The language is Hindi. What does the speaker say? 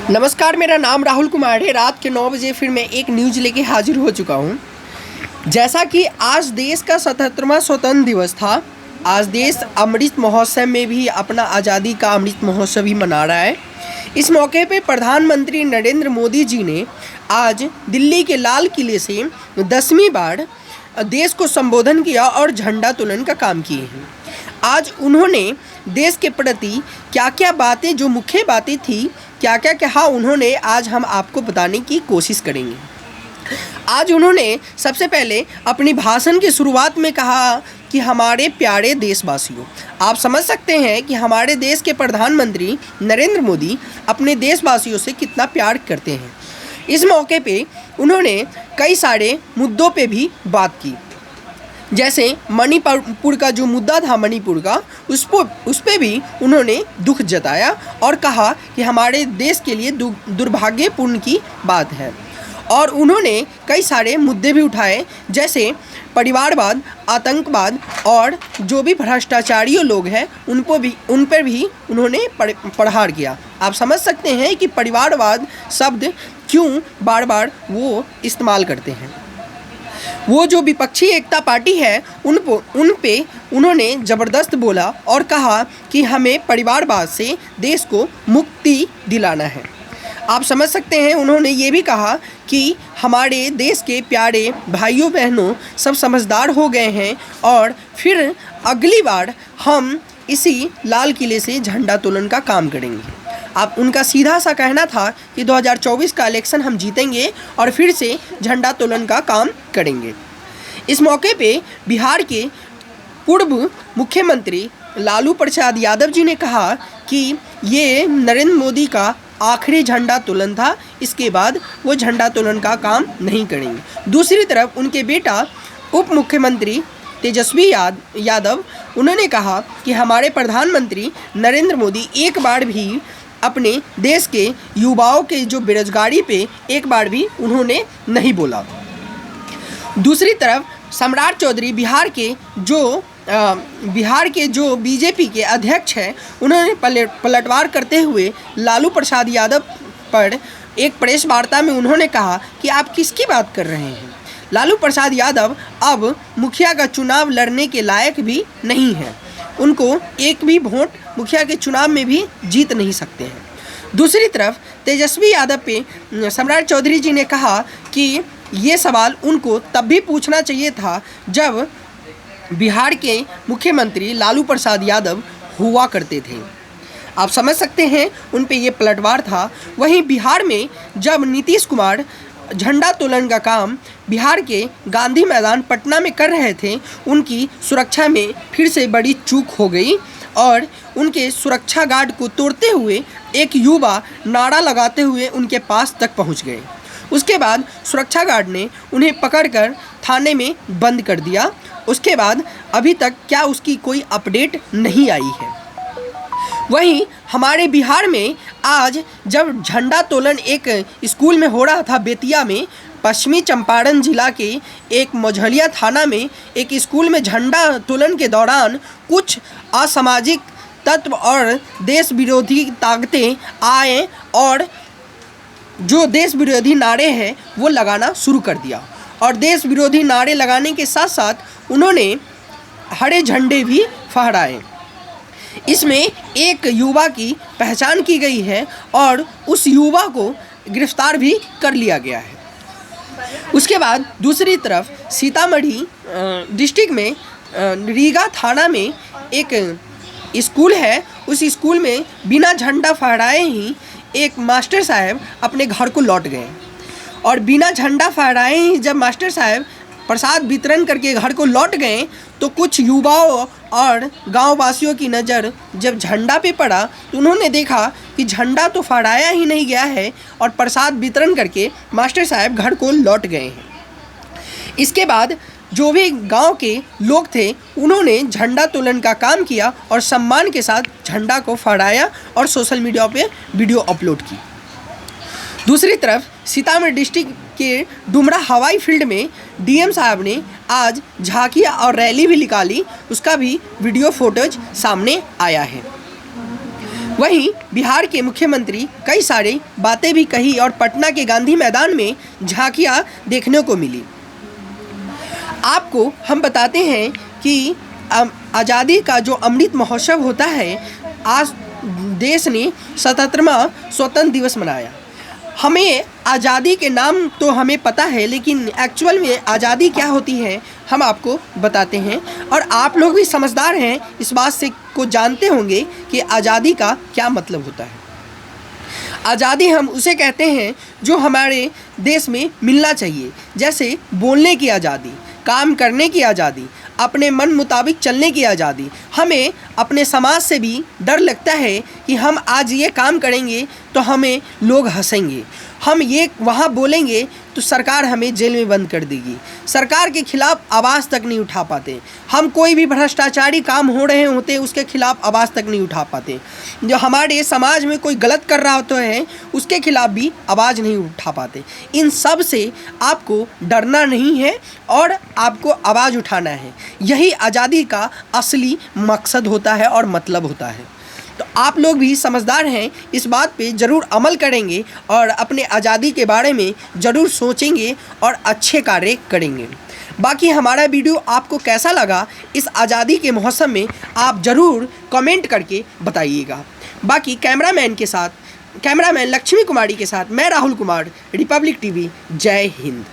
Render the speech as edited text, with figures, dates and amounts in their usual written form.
नमस्कार, मेरा नाम राहुल कुमार है। रात के 9 बजे फिर मैं एक न्यूज़ लेके हाजिर हो चुका हूँ। जैसा कि आज देश का 77वां स्वतंत्र दिवस था, आज देश अमृत महोत्सव में भी अपना आज़ादी का अमृत महोत्सव ही मना रहा है। इस मौके पे प्रधानमंत्री नरेंद्र मोदी जी ने आज दिल्ली के लाल किले से 10वीं बार देश को संबोधन किया और झंडा तोलन का काम किए हैं। आज उन्होंने देश के प्रति क्या क्या बातें, जो मुख्य बातें थी, क्या क्या कहा उन्होंने, आज हम आपको बताने की कोशिश करेंगे। आज उन्होंने सबसे पहले अपनी भाषण की शुरुआत में कहा कि हमारे प्यारे देशवासियों। आप समझ सकते हैं कि हमारे देश के प्रधानमंत्री नरेंद्र मोदी अपने देशवासियों से कितना प्यार करते हैं। इस मौके पे उन्होंने कई सारे मुद्दों पे भी बात की, जैसे मणिपुर का जो मुद्दा था, मणिपुर का, उस पे भी उन्होंने दुख जताया और कहा कि हमारे देश के लिए दुर्भाग्यपूर्ण की बात है। और उन्होंने कई सारे मुद्दे भी उठाए, जैसे परिवारवाद, आतंकवाद और जो भी भ्रष्टाचारियों लोग हैं उन पर भी उन्होंने प्रहार किया। आप समझ सकते हैं कि परिवारवाद शब्द क्यों बार बार वो इस्तेमाल करते हैं। वो जो विपक्षी एकता पार्टी है उन पे उन्होंने ज़बरदस्त बोला और कहा कि हमें परिवारवाद से देश को मुक्ति दिलाना है। आप समझ सकते हैं, उन्होंने ये भी कहा कि हमारे देश के प्यारे भाइयों बहनों सब समझदार हो गए हैं और फिर अगली बार हम इसी लाल किले से झंडा तोलन का काम करेंगे। आप उनका सीधा सा कहना था कि 2024 का इलेक्शन हम जीतेंगे और फिर से झंडा तोलन का काम करेंगे। इस मौके पे बिहार के पूर्व मुख्यमंत्री लालू प्रसाद यादव जी ने कहा कि ये नरेंद्र मोदी का आखिरी झंडा तोलन था, इसके बाद वो झंडा तोलन का काम नहीं करेंगे। दूसरी तरफ उनके बेटा उप मुख्यमंत्री तेजस्वी यादव, उन्होंने कहा कि हमारे प्रधानमंत्री नरेंद्र मोदी एक बार भी अपने देश के युवाओं के जो बेरोजगारी पे एक बार भी उन्होंने नहीं बोला। दूसरी तरफ सम्राट चौधरी बिहार के जो बीजेपी के अध्यक्ष हैं, उन्होंने पलटवार करते हुए लालू प्रसाद यादव पर एक प्रेस वार्ता में उन्होंने कहा कि आप किसकी बात कर रहे हैं। लालू प्रसाद यादव अब मुखिया का चुनाव लड़ने के लायक भी नहीं है, उनको एक भी वोट मुखिया के चुनाव में भी जीत नहीं सकते हैं। दूसरी तरफ तेजस्वी यादव पे सम्राट चौधरी जी ने कहा कि ये सवाल उनको तब भी पूछना चाहिए था जब बिहार के मुख्यमंत्री लालू प्रसाद यादव हुआ करते थे। आप समझ सकते हैं, उन पे ये पलटवार था। वहीं बिहार में जब नीतीश कुमार झंडा तोलन का काम बिहार के गांधी मैदान पटना में कर रहे थे, उनकी सुरक्षा में फिर से बड़ी चूक हो गई और उनके सुरक्षा गार्ड को तोड़ते हुए एक युवा नारा लगाते हुए उनके पास तक पहुंच गए। उसके बाद सुरक्षा गार्ड ने उन्हें पकड़कर थाने में बंद कर दिया। उसके बाद अभी तक क्या उसकी कोई अपडेट नहीं आई है। वहीं हमारे बिहार में आज जब झंडा तोलन एक स्कूल में हो रहा था, बेतिया में, पश्चिमी चंपारण जिला के एक मझलिया थाना में एक स्कूल में झंडा तोलन के दौरान कुछ असामाजिक तत्व और देश विरोधी ताकतें आए और जो देश विरोधी नारे हैं वो लगाना शुरू कर दिया। और देश विरोधी नारे लगाने के साथ साथ उन्होंने हरे झंडे भी फहराए। इसमें एक युवा की पहचान की गई है और उस युवा को गिरफ्तार भी कर लिया गया है। उसके बाद दूसरी तरफ सीतामढ़ी डिस्ट्रिक्ट में रीगा थाना में एक स्कूल है। उस स्कूल में बिना झंडा फहराए ही एक मास्टर साहब अपने घर को लौट गए और बिना झंडा फहराए ही जब मास्टर साहब प्रसाद वितरण करके घर को लौट गए तो कुछ युवाओं और गांव वासियों की नज़र जब झंडा पे पड़ा तो उन्होंने देखा कि झंडा तो फहराया ही नहीं गया है और प्रसाद वितरण करके मास्टर साहब घर को लौट गए हैं। इसके बाद जो भी गांव के लोग थे उन्होंने झंडा तोलन का काम किया और सम्मान के साथ झंडा को फहराया और सोशल मीडिया पे वीडियो अपलोड की। दूसरी तरफ सीतामढ़ी डिस्ट्रिक्ट के डुमरा हवाई फील्ड में डीएम साहब ने आज झांकियाँ और रैली भी निकाली, उसका भी वीडियो फोटोज सामने आया है। वहीं बिहार के मुख्यमंत्री कई सारी बातें भी कही और पटना के गांधी मैदान में झांकियां देखने को मिली। आपको हम बताते हैं कि आज़ादी का जो अमृत महोत्सव होता है, आज देश ने 77वां स्वतंत्र दिवस मनाया। हमें आज़ादी के नाम तो हमें पता है, लेकिन एक्चुअल में आज़ादी क्या होती है हम आपको बताते हैं, और आप लोग भी समझदार हैं, इस बात से को जानते होंगे कि आज़ादी का क्या मतलब होता है। आज़ादी हम उसे कहते हैं जो हमारे देश में मिलना चाहिए, जैसे बोलने की आज़ादी, काम करने की आज़ादी, अपने मन मुताबिक चलने की आज़ादी। हमें अपने समाज से भी डर लगता है कि हम आज ये काम करेंगे तो हमें लोग हंसेंगे, हम ये वहाँ बोलेंगे तो सरकार हमें जेल में बंद कर देगी। सरकार के खिलाफ आवाज़ तक नहीं उठा पाते। हम कोई भी भ्रष्टाचारी काम हो रहे होते उसके खिलाफ आवाज़ तक नहीं उठा पाते। जो हमारे समाज में कोई गलत कर रहा होता है उसके खिलाफ भी आवाज़ नहीं उठा पाते। इन सब से आपको डरना नहीं है और आपको आवाज़ उठाना है। यही आज़ादी का असली मकसद होता है और मतलब होता है। तो आप लोग भी समझदार हैं, इस बात पे ज़रूर अमल करेंगे और अपने आज़ादी के बारे में ज़रूर सोचेंगे और अच्छे कार्य करेंगे। बाकी हमारा वीडियो आपको कैसा लगा इस आज़ादी के मौसम में आप ज़रूर कमेंट करके बताइएगा। बाकी कैमरामैन लक्ष्मी कुमारी के साथ मैं राहुल कुमार, रिपब्लिक टीवी। जय हिंद।